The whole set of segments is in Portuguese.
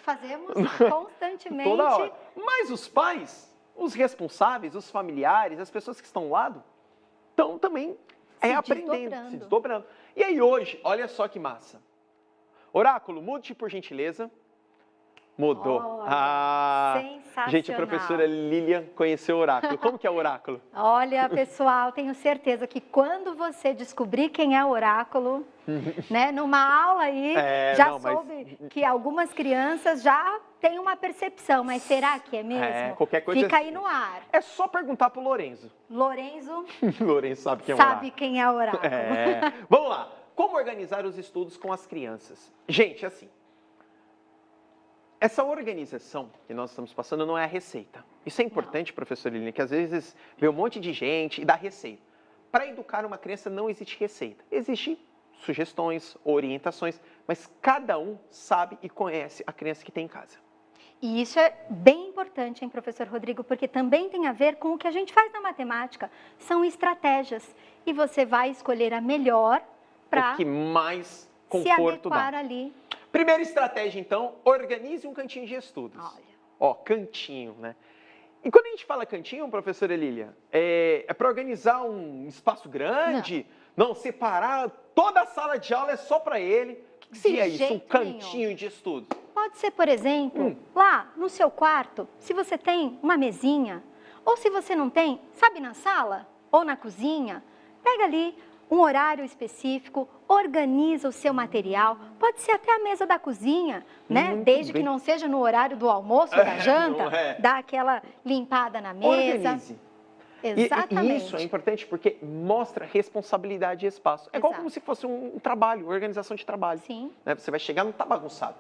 Fazemos constantemente. Toda hora. Mas os pais, os responsáveis, os familiares, as pessoas que estão ao lado, estão também aprendendo, se desdobrando. E aí hoje, olha só que massa. Oráculo, mude por gentileza. Mudou. Sensacional. Gente, a professora Lilian conheceu o oráculo. Como que é o oráculo? Olha, pessoal, tenho certeza que quando você descobrir quem é o oráculo, né, numa aula aí, soube que algumas crianças já têm uma percepção, mas será que é mesmo? Qualquer coisa fica aí no ar. É só perguntar pro Lorenzo. Lorenzo sabe quem é o oráculo. Sabe quem é o oráculo. Vamos lá. Como organizar os estudos com as crianças? Gente, assim, essa organização que nós estamos passando não é a receita. Isso é importante, professora Lilian, que às vezes vê um monte de gente e dá receita. Para educar uma criança não existe receita. Existem sugestões, orientações, mas cada um sabe e conhece a criança que tem em casa. E isso é bem importante, hein, professor Rodrigo, porque também tem a ver com o que a gente faz na matemática. São estratégias. E você vai escolher a melhor para o que mais conforto se adequar dá. Ali. Primeira estratégia, então, organize um cantinho de estudos. Olha. Cantinho, né? E quando a gente fala cantinho, professora Lilian, é para organizar um espaço grande? Não, separar toda a sala de aula é só para ele. O que seria isso, um cantinho de estudos? Pode ser, por exemplo, lá no seu quarto, se você tem uma mesinha, ou se você não tem, sabe, na sala ou na cozinha, pega ali um horário específico, organiza o seu material, pode ser até a mesa da cozinha, né? Desde que não seja no horário do almoço ou da janta, dá aquela limpada na mesa. Organize. Exatamente. E isso é importante porque mostra responsabilidade e espaço. É igual como se fosse um trabalho, organização de trabalho. Sim. Né? Você vai chegar, não está bagunçado.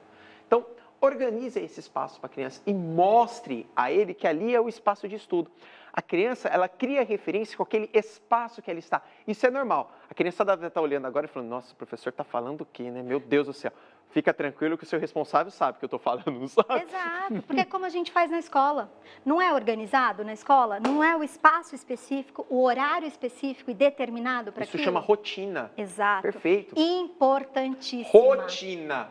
Então, organize esse espaço para a criança e mostre a ele que ali é o espaço de estudo. A criança, ela cria referência com aquele espaço que ela está. Isso é normal. A criança deve estar olhando agora e falando, nossa, o professor está falando o quê, né? Meu Deus do céu. Fica tranquilo que o seu responsável sabe o que eu estou falando, não sabe? Exato, porque é como a gente faz na escola. Não é organizado na escola? Não é o espaço específico, o horário específico e determinado para aquilo? Isso chama rotina. Exato. Perfeito. Importantíssima. Rotina.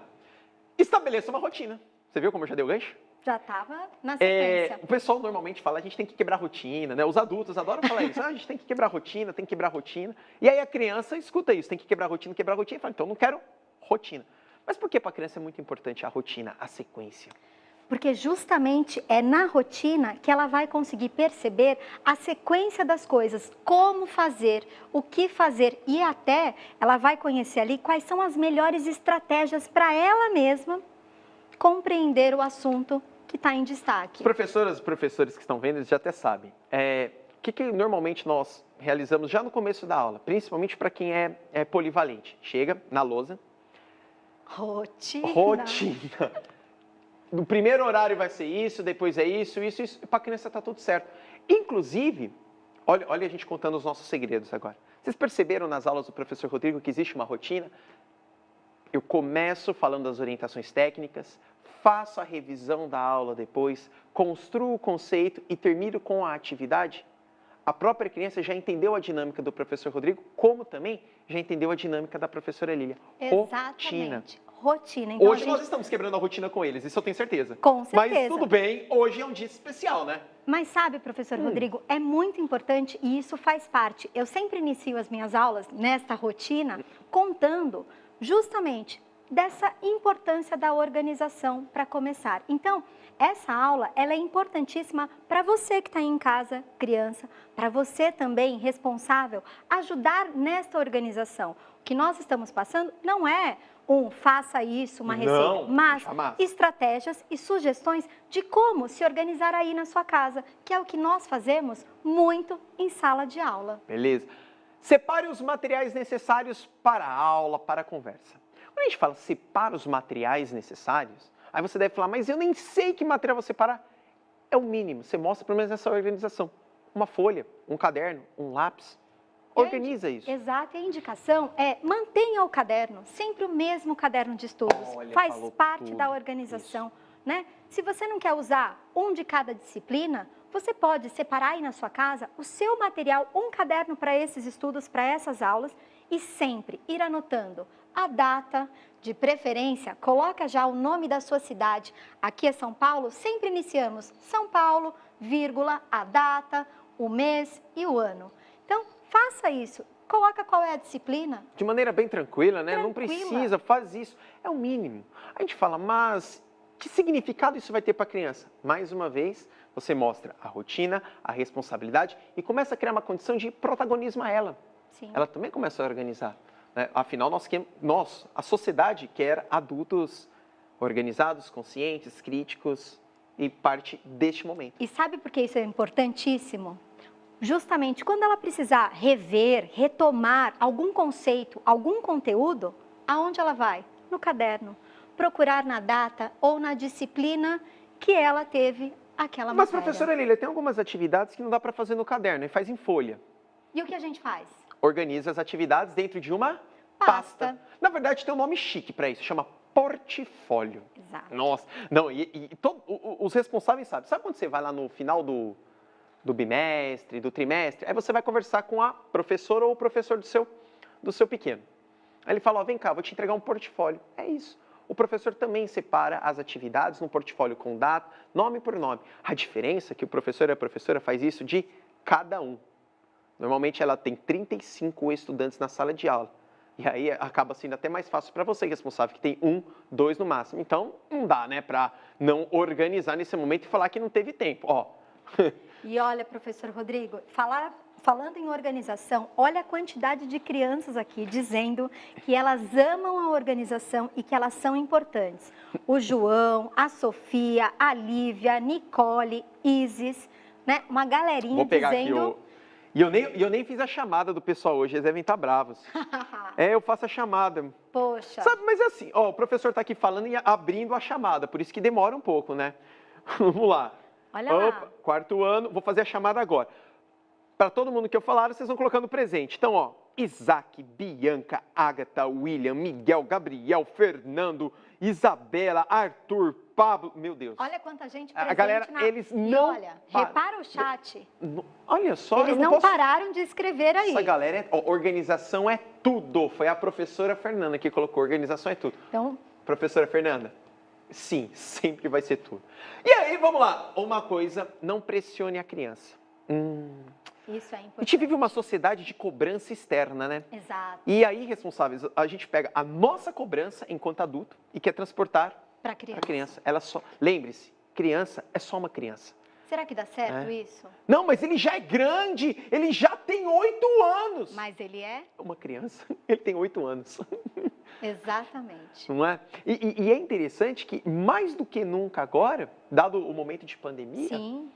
Estabeleça uma rotina. Você viu como eu já dei o gancho? Já estava na sequência. O pessoal normalmente fala, a gente tem que quebrar rotina, né? Os adultos adoram falar isso. A gente tem que quebrar rotina, tem que quebrar rotina. E aí a criança escuta isso, tem que quebrar rotina, e fala, então eu não quero rotina. Mas por que para a criança é muito importante a rotina, a sequência? Porque justamente é na rotina que ela vai conseguir perceber a sequência das coisas, como fazer, o que fazer e até ela vai conhecer ali quais são as melhores estratégias para ela mesma compreender o assunto que está em destaque. Os professores que estão vendo, eles já até sabem. O que normalmente nós realizamos já no começo da aula, principalmente para quem é polivalente? Chega na lousa. Rotina. No primeiro horário vai ser isso, depois é isso. E para a criança está tudo certo. Inclusive, olha a gente contando os nossos segredos agora. Vocês perceberam nas aulas do professor Rodrigo que existe uma rotina? Eu começo falando das orientações técnicas, faço a revisão da aula depois, construo o conceito e termino com a atividade. A própria criança já entendeu a dinâmica do professor Rodrigo, como também já entendeu a dinâmica da professora Lilian. Exatamente. Rotina. Então, hoje nós estamos quebrando a rotina com eles, isso eu tenho certeza. Com certeza. Mas tudo bem, hoje é um dia especial, né? Mas sabe, professor Rodrigo, é muito importante e isso faz parte. Eu sempre inicio as minhas aulas nesta rotina contando justamente dessa importância da organização para começar. Então, essa aula ela é importantíssima para você que está em casa, criança, para você também, responsável, ajudar nesta organização. O que nós estamos passando não é faça isso, uma receita, mas estratégias e sugestões de como se organizar aí na sua casa, que é o que nós fazemos muito em sala de aula. Beleza. Separe os materiais necessários para a aula, para a conversa. Quando a gente fala separa os materiais necessários, aí você deve falar, mas eu nem sei que material vou separar. É o mínimo, você mostra pelo menos essa organização. Uma folha, um caderno, um lápis. Organiza isso. Exato, e a indicação é mantenha o caderno, sempre o mesmo caderno de estudos. Faz parte da organização, né? Se você não quer usar um de cada disciplina, você pode separar aí na sua casa o seu material, um caderno para esses estudos, para essas aulas, e sempre ir anotando a data, de preferência, coloca já o nome da sua cidade. Aqui é São Paulo, sempre iniciamos São Paulo, vírgula, a data, o mês e o ano. Então, faça isso. Coloca qual é a disciplina. De maneira bem tranquila, né? Não Tranquila. precisa, faz isso. É o mínimo. A gente fala, mas que significado isso vai ter para a criança? Mais uma vez, você mostra a rotina, a responsabilidade e começa a criar uma condição de protagonismo a ela. Sim. Ela também começa a organizar. Né? Afinal, nós, a sociedade, quer adultos organizados, conscientes, críticos e parte deste momento. E sabe por que isso é importantíssimo? Justamente quando ela precisar rever, retomar algum conceito, algum conteúdo, aonde ela vai? No caderno. Procurar na data ou na disciplina que ela teve aquela Mas, matéria. professora Lília, tem algumas atividades que não dá para fazer no caderno e faz em folha. E o que a gente faz? Organiza as atividades dentro de uma Pasta. Na verdade, tem um nome chique para isso, chama portfólio. Exato. Nossa, não, os responsáveis sabem. Sabe quando você vai lá no final do bimestre, do trimestre, aí você vai conversar com a professora ou o professor do seu pequeno. Aí ele fala, ó, vem cá, vou te entregar um portfólio. É isso. O professor também separa as atividades no portfólio com data, nome por nome. A diferença é que o professor e a professora faz isso de cada um. Normalmente ela tem 35 estudantes na sala de aula. E aí acaba sendo até mais fácil para você, responsável, que tem 1, 2 no máximo. Então, não dá, né, para não organizar nesse momento e falar que não teve tempo. Ó. E olha, professor Rodrigo, falando em organização, olha a quantidade de crianças aqui dizendo que elas amam a organização e que elas são importantes. O João, a Sofia, a Lívia, a Nicole, Isis, né? Uma galerinha Vou pegar dizendo... aqui o... E eu nem fiz a chamada do pessoal hoje, eles devem estar bravos. Eu faço a chamada. Poxa. Sabe, mas é assim, ó, o professor está aqui falando e abrindo a chamada, por isso que demora um pouco, né? Vamos lá. Olha lá. Quarto ano, vou fazer a chamada agora. Para todo mundo que eu falar, vocês vão colocando presente. Então, ó, Isaac, Bianca, Agatha, William, Miguel, Gabriel, Fernando, Isabela, Arthur, Pablo, meu Deus. Olha quanta gente presente A galera, eles não... E olha, repara o chat. Olha só, Eles não pararam de escrever aí. Essa galera, organização é tudo. Foi a professora Fernanda que colocou, organização é tudo. Então, professora Fernanda, sim, sempre vai ser tudo. E aí, vamos lá. Uma coisa, não pressione a criança. isso é A gente importante. vive uma sociedade de cobrança externa, né? Exato. E aí, responsáveis, a gente pega a nossa cobrança enquanto adulto e quer transportar Para para criança. a criança. Ela só, lembre-se, criança é só uma criança. Será que dá certo isso? Não, mas ele já é grande, ele já tem 8 anos. Mas ele é? Uma criança, ele tem 8 anos. Exatamente. Não é? E é interessante que, mais do que nunca agora, dado o momento de pandemia, Sim,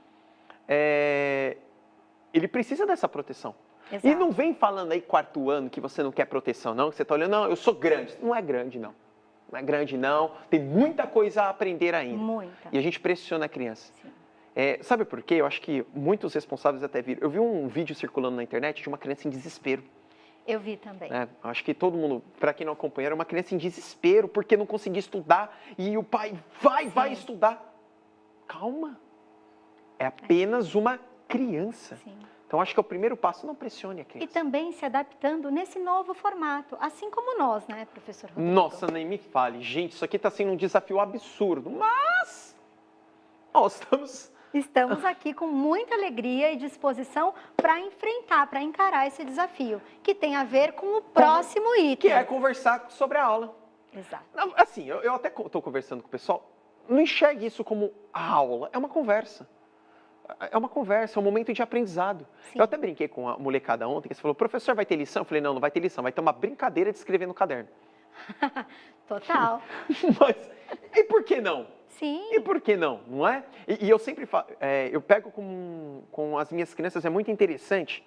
ele precisa dessa proteção. exato. E não vem falando aí quarto ano que você não quer proteção, não, que você está olhando, não, eu sou grande. Não é grande, não. Não é grande, não. Tem muita coisa a aprender ainda. Muita. E a gente pressiona a criança. Sim. Sabe por quê? Eu acho que muitos responsáveis até viram. Eu vi um vídeo circulando na internet de uma criança em desespero. Eu vi também. Acho que todo mundo, para quem não acompanha, era uma criança em desespero porque não conseguia estudar e o pai vai estudar. Calma. É apenas uma criança. Sim. Então, acho que é o primeiro passo, não pressione a E criança. também se adaptando nesse novo formato, assim como nós, né, professor Rodrigo? Nossa, nem me fale. Gente, isso aqui está sendo um desafio absurdo, mas nós Estamos aqui com muita alegria e disposição para enfrentar, para encarar esse desafio, que tem a ver com o próximo item. que é conversar sobre a aula. Exato. Não, assim, eu até estou conversando com o pessoal, não enxergue isso como a aula, é uma conversa. É uma conversa, é um momento de aprendizado. Sim. Eu até brinquei com a molecada ontem, que você falou, professor, vai ter lição? Eu falei, não, não vai ter lição, vai ter uma brincadeira de escrever no caderno. Total. Mas, e por que não? Sim. E por que não, não é? E eu sempre falo, eu pego com as minhas crianças, é muito interessante,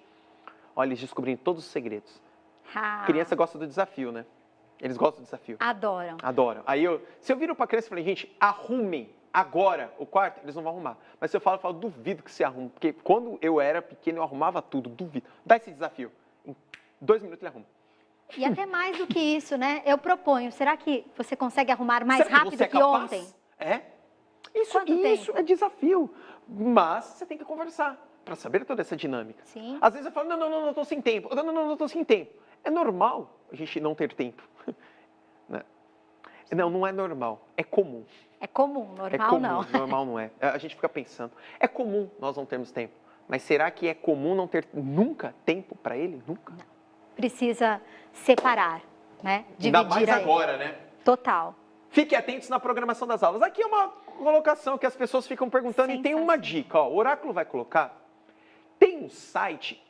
olha, eles descobrindo todos os segredos. Criança gosta do desafio, né? Eles gostam do desafio. Adoram. Adoram. Aí se eu viro para a criança e falei, gente, arrumem agora o quarto, eles não vão arrumar. Mas se eu falo, duvido que você arrume. Porque quando eu era pequeno, eu arrumava tudo, duvido. Dá esse desafio. Em 2 minutos ele arruma. E até mais do que isso, né? Eu proponho, será que você consegue arrumar mais Será que rápido você é que capaz? ontem? Isso Quanto tempo? é desafio. Mas você tem que conversar para saber toda essa dinâmica. Sim. Às vezes eu falo, não, estou sem tempo. Não, estou sem tempo. É normal a gente não ter tempo. Não, não é normal, é comum. É comum, É normal comum, não. normal não é. A gente fica pensando, é comum nós não termos tempo, mas será que é comum não ter nunca tempo para ele? Nunca. Não. Precisa separar, né? Ainda Dividir mais aí. agora, né? Total. Fiquem atentos na programação das aulas. Aqui é uma colocação que as pessoas ficam perguntando e tem uma dica. Ó, o Oráculo vai colocar, tem um site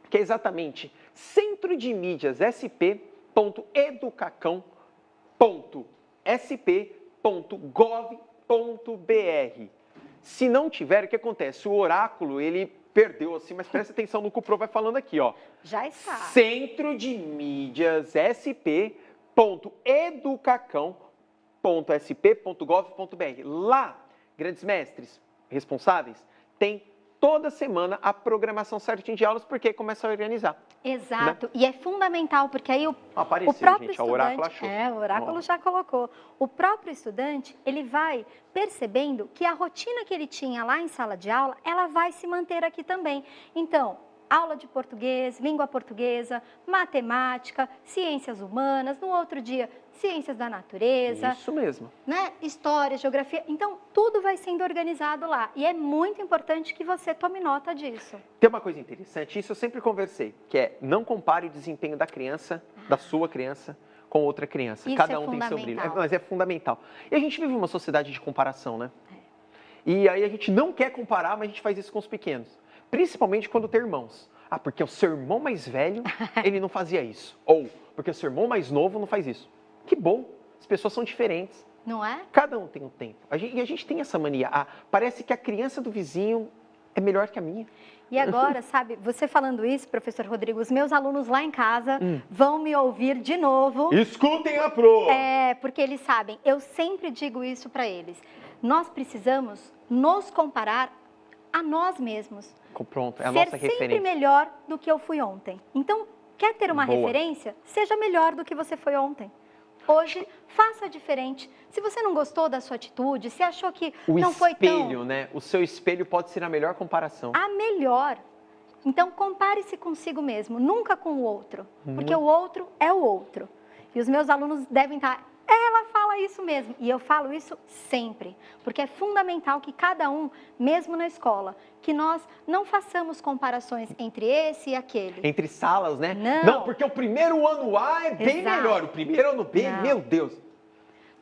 que é exatamente centrodemídias.educacão.sp.gov.br. Se não tiver, o que acontece? O Oráculo, ele perdeu assim, mas presta atenção no que o Pro vai falando aqui, ó. Já está. Centro de Mídias sp.educacão.sp.gov.br. Lá, grandes mestres responsáveis, tem toda semana a programação certinha de aulas, porque começa a organizar. Exato. Né? E é fundamental, porque aí o Apareceu, próprio gente, estudante... o Oráculo achou. O Oráculo já colocou. O próprio estudante, ele vai percebendo que a rotina que ele tinha lá em sala de aula, ela vai se manter aqui também. Então, aula de português, língua portuguesa, matemática, ciências humanas, no outro dia, ciências da natureza. Isso mesmo. Né? História, geografia. Então, tudo vai sendo organizado lá. E é muito importante que você tome nota disso. Tem uma coisa interessante, isso eu sempre conversei, que é não compare o desempenho da criança, da sua criança, com outra criança. Isso Cada é um tem seu brilho. fundamental. Mas é fundamental. E a gente vive uma sociedade de comparação, né? E aí a gente não quer comparar, mas a gente faz isso com os pequenos. Principalmente quando tem irmãos. Ah, porque o seu irmão mais velho, ele não fazia isso. Ou porque o seu irmão mais novo não faz isso. Que bom, as pessoas são diferentes. Não é? Cada um tem um tempo. E a gente tem essa mania. Parece que a criança do vizinho é melhor que a minha. E agora, sabe, você falando isso, professor Rodrigo, os meus alunos lá em casa vão me ouvir de novo. Escutem a Pro! Porque eles sabem, eu sempre digo isso para eles. Nós precisamos nos comparar a nós mesmos. Pronto, é a Ser nossa sempre referência. melhor do que eu fui ontem. Então, quer ter uma Boa. referência? Seja melhor do que você foi ontem. Hoje, faça diferente. Se você não gostou da sua atitude, se achou que não foi tão... O espelho, né? O seu espelho pode ser a melhor comparação. A melhor. Então, compare-se consigo mesmo, nunca com o outro. Porque o outro é o outro. E os meus alunos devem estar... Ela fala isso mesmo. E eu falo isso sempre. Porque é fundamental que cada um, mesmo na escola, que nós não façamos comparações entre esse e aquele. Entre salas, né? Não. Porque o primeiro ano A é bem Exato. melhor. O primeiro ano B, Não. meu Deus.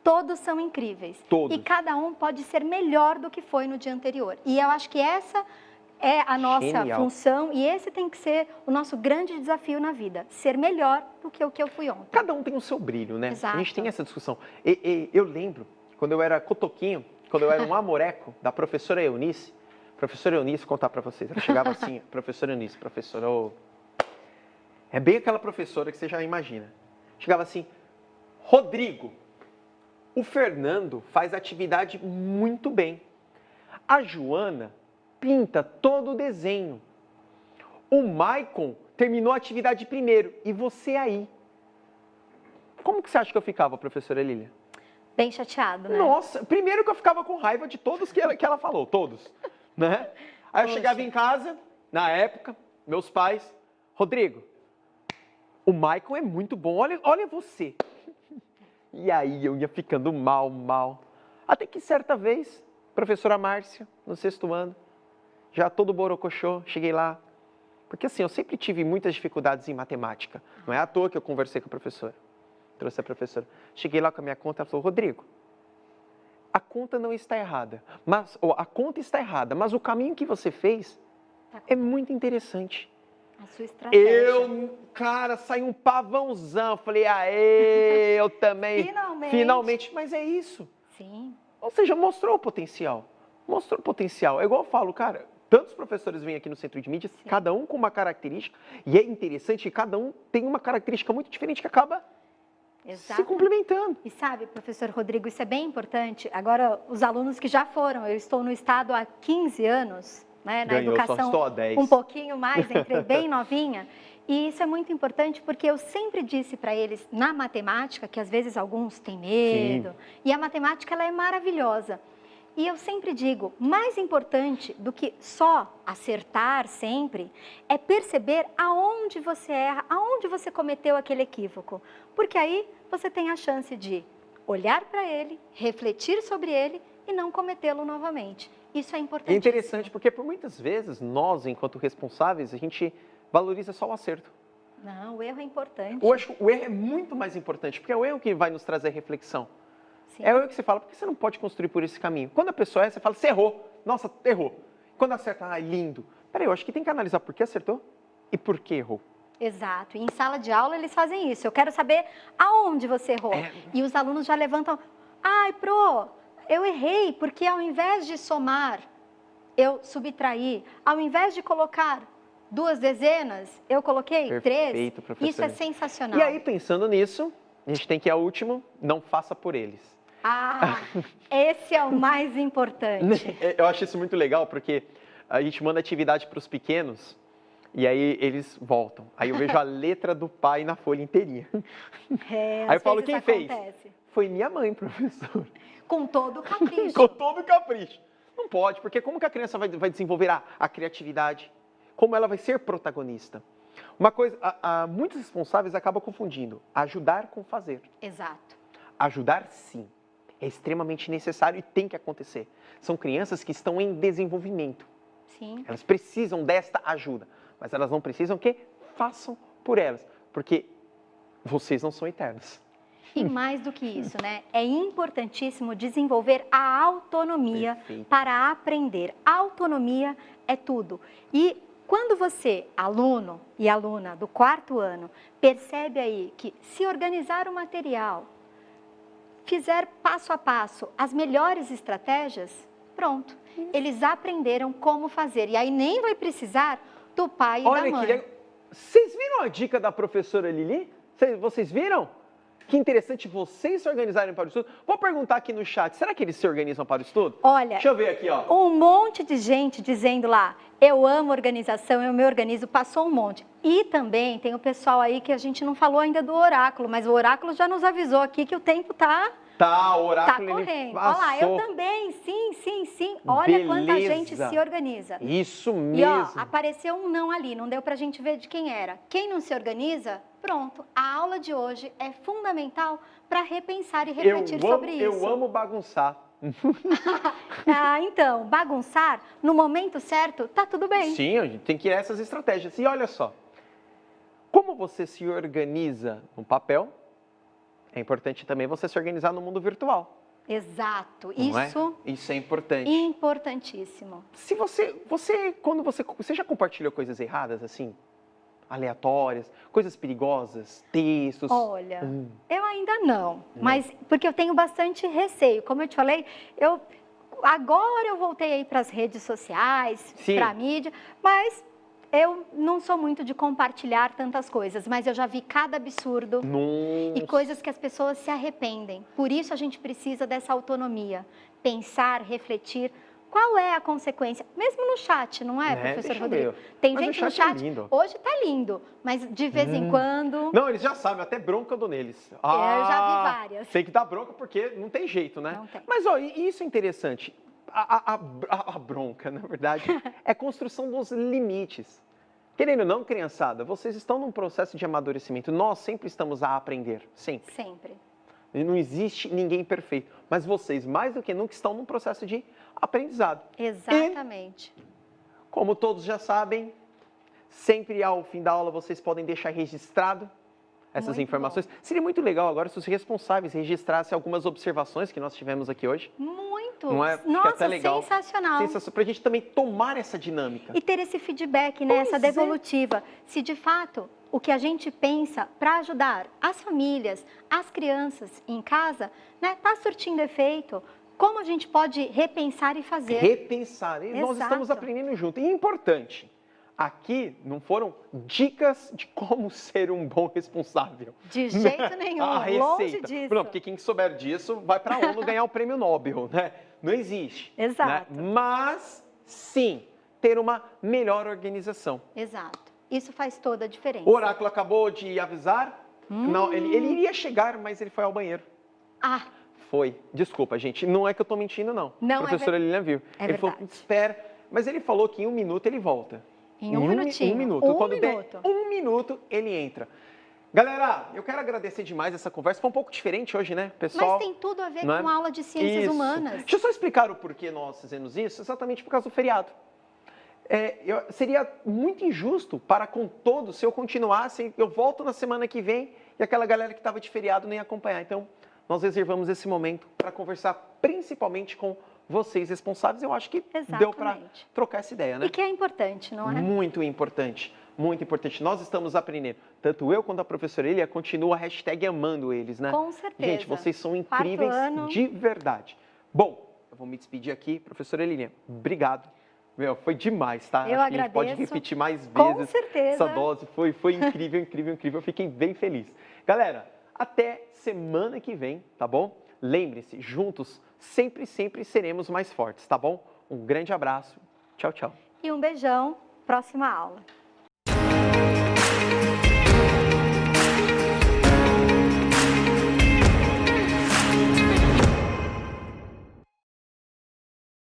Todos são incríveis. Todos. E cada um pode ser melhor do que foi no dia anterior. E eu acho que essa é a nossa Genial. função e esse tem que ser o nosso grande desafio na vida. Ser melhor do que o que eu fui ontem. Cada um tem o seu brilho, né? Exato. A gente tem essa discussão. Eu lembro, quando eu era cotoquinho, quando eu era um amoreco, da professora Eunice. Professora Eunice, vou contar pra vocês. Ela chegava assim, professora Eunice, professora... É bem aquela professora que você já imagina. Chegava assim, Rodrigo, o Fernando faz atividade muito bem. A Joana pinta todo o desenho. O Maicon terminou a atividade primeiro. E você aí? Como que você acha que eu ficava, professora Lília? Bem chateado, né? Nossa, primeiro que eu ficava com raiva de todos que ela falou, todos. Né? Aí eu Poxa. chegava em casa, na época, meus pais, Rodrigo, o Maicon é muito bom, olha você. E aí eu ia ficando mal. Até que certa vez, professora Márcia, no 6º ano, já todo borocochô, cheguei lá. Porque assim, eu sempre tive muitas dificuldades em matemática. Não é à toa que eu conversei com a professora. Trouxe a professora. Cheguei lá com a minha conta, ela falou, Rodrigo, a conta não está errada. A conta está errada, mas o caminho que você fez é muito interessante. A sua estratégia. Cara, saiu um pavãozão. Falei, aê, eu também. Finalmente. Mas é isso. Sim. Ou seja, mostrou o potencial. Mostrou o potencial. É igual eu falo, cara, tantos professores vêm aqui no Centro de Mídias, Sim. cada um com uma característica, e é interessante que cada um tem uma característica muito diferente que acaba se complementando. E sabe, professor Rodrigo, isso é bem importante. Agora, os alunos que já foram, eu estou no estado há 15 anos, né, na Ganhou, educação só estou há 10. um pouquinho mais, entrei bem novinha. E isso é muito importante porque eu sempre disse para eles, na matemática, que às vezes alguns têm medo, Sim. e a matemática ela é maravilhosa. E eu sempre digo, mais importante do que só acertar sempre, é perceber aonde você erra, aonde você cometeu aquele equívoco. Porque aí você tem a chance de olhar para ele, refletir sobre ele e não cometê-lo novamente. Isso é importante. É interessante porque por muitas vezes nós, enquanto responsáveis, a gente valoriza só o acerto. Não, o erro é importante. Eu acho que o erro é muito mais importante, porque é o erro que vai nos trazer reflexão. Sim. É o erro que você fala, porque você não pode construir por esse caminho. Quando a pessoa você fala, você errou. Nossa, errou. Quando acerta, lindo. Peraí, eu acho que tem que analisar por que acertou e por que errou. Exato. E em sala de aula eles fazem isso. Eu quero saber aonde você errou. E os alunos já levantam, ai, pro, eu errei, porque ao invés de somar, eu subtraí. Ao invés de colocar 2 dezenas, eu coloquei 3. Perfeito, professor. Isso é sensacional. E aí, pensando nisso, a gente tem que ir ao último, não faça por eles. Ah, esse é o mais importante. Eu acho isso muito legal, porque a gente manda atividade para os pequenos, e aí eles voltam. Aí eu vejo a letra do pai na folha inteirinha. Aí eu falo, quem fez? Foi minha mãe, professor. Com todo o capricho. Com todo o capricho. Não pode, porque como que a criança vai desenvolver a criatividade? Como ela vai ser protagonista? Uma coisa, muitos responsáveis acabam confundindo ajudar com fazer. Exato. Ajudar, sim, é extremamente necessário e tem que acontecer. São crianças que estão em desenvolvimento. Sim. Elas precisam desta ajuda, mas elas não precisam que façam por elas, porque vocês não são eternos. E mais do que isso, né? É importantíssimo desenvolver a autonomia Perfeito. para aprender. A autonomia é tudo. E quando você, aluno e aluna do 4º ano, percebe aí que se organizar o material, fizer passo a passo as melhores estratégias, pronto. Eles aprenderam como fazer. E aí nem vai precisar do pai e da mãe. Vocês viram a dica da professora Lili? Vocês viram? Que interessante vocês se organizarem para o estudo. Vou perguntar aqui no chat, será que eles se organizam para o estudo? Olha, deixa eu ver aqui, ó. Um monte de gente dizendo lá, eu amo organização, eu me organizo, passou um monte. E também tem o pessoal aí que a gente não falou ainda do oráculo, mas o oráculo já nos avisou aqui que o tempo tá o oráculo tá correndo. Olha lá, eu também, sim. Olha quanta gente se organiza. Isso mesmo. E ó, apareceu um não ali, não deu pra gente ver de quem era. Quem não se organiza, pronto. A aula de hoje é fundamental para repensar e refletir sobre isso. Eu amo bagunçar. Então, bagunçar no momento certo, tá tudo bem. Sim, a gente tem que ir essas estratégias. E olha só, como você se organiza no papel, é importante também você se organizar no mundo virtual. Exato, Isso é importante. Importantíssimo. Se você já compartilhou coisas erradas, assim, aleatórias, coisas perigosas, textos? Olha, eu ainda não, mas porque eu tenho bastante receio. Como eu te falei, agora eu voltei aí para as redes sociais, para a mídia, mas eu não sou muito de compartilhar tantas coisas, mas eu já vi cada absurdo e coisas que as pessoas se arrependem. Por isso a gente precisa dessa autonomia, pensar, refletir. Qual é a consequência? Mesmo no chat, não é, professor Rodrigo? Tem gente no chat, hoje tá lindo, mas de vez em quando... Não, eles já sabem, até bronca eu dou neles. Eu já vi várias. Tem que dar bronca porque não tem jeito, né? Não tem. Mas, ó, isso é interessante. A bronca, na verdade, é construção dos limites. Querendo ou não, criançada, vocês estão num processo de amadurecimento. Nós sempre estamos a aprender, sempre. Sempre. Não existe ninguém perfeito, mas vocês, mais do que nunca, estão num processo de aprendizado. Exatamente. E, como todos já sabem, sempre ao fim da aula vocês podem deixar registrado essas informações. Seria muito legal agora se os responsáveis registrassem algumas observações que nós tivemos aqui hoje. Muito. Não é? Nossa, até legal. Sensacional. Para a gente também tomar essa dinâmica. E ter esse feedback, né? Essa devolutiva. Se de fato o que a gente pensa para ajudar as famílias, as crianças em casa, né, tá surtindo efeito, como a gente pode repensar e fazer? Repensar. E nós estamos aprendendo junto. E importante, aqui não foram dicas de como ser um bom responsável. De jeito nenhum, longe disso. Não, porque quem souber disso vai para a ONU ganhar o prêmio Nobel, né? Não existe. Exato. Né? Mas, sim, ter uma melhor organização. Exato. Isso faz toda a diferença. O oráculo acabou de avisar. Não, ele iria chegar, mas ele foi ao banheiro. Ah. Foi. Desculpa, gente. Não é que eu estou mentindo, não. Não, a professora Lilian viu. Ele falou, espera. Mas ele falou que em 1 minuto ele volta. Em um minutinho. Um minuto. Quando minuto. der 1 minuto, ele entra. Galera, eu quero agradecer demais essa conversa. Foi um pouco diferente hoje, né, pessoal? Mas tem tudo a ver não é? com aula de ciências Isso. humanas. Deixa eu só explicar o porquê nós fizemos isso, exatamente por causa do feriado. Seria muito injusto para com todos se eu continuasse, eu volto na semana que vem e aquela galera que estava de feriado nem acompanhar. Então, nós reservamos esse momento para conversar principalmente com vocês responsáveis. Eu acho que deu para trocar essa ideia, né? E que é importante, não é? Muito importante, muito importante. Nós estamos aprendendo, tanto eu quanto a professora Elia, continua a hashtag amando eles, né? Com certeza. Gente, vocês são incríveis de verdade. Bom, eu vou me despedir aqui. Professora Elia, obrigado. Meu, foi demais, tá? Eu acho que a gente pode repetir mais vezes. Com certeza. Essa dose foi incrível, incrível, incrível. Eu fiquei bem feliz. Galera, até semana que vem, tá bom? Lembre-se, juntos sempre, sempre seremos mais fortes, tá bom? Um grande abraço. Tchau, tchau. E um beijão. Próxima aula.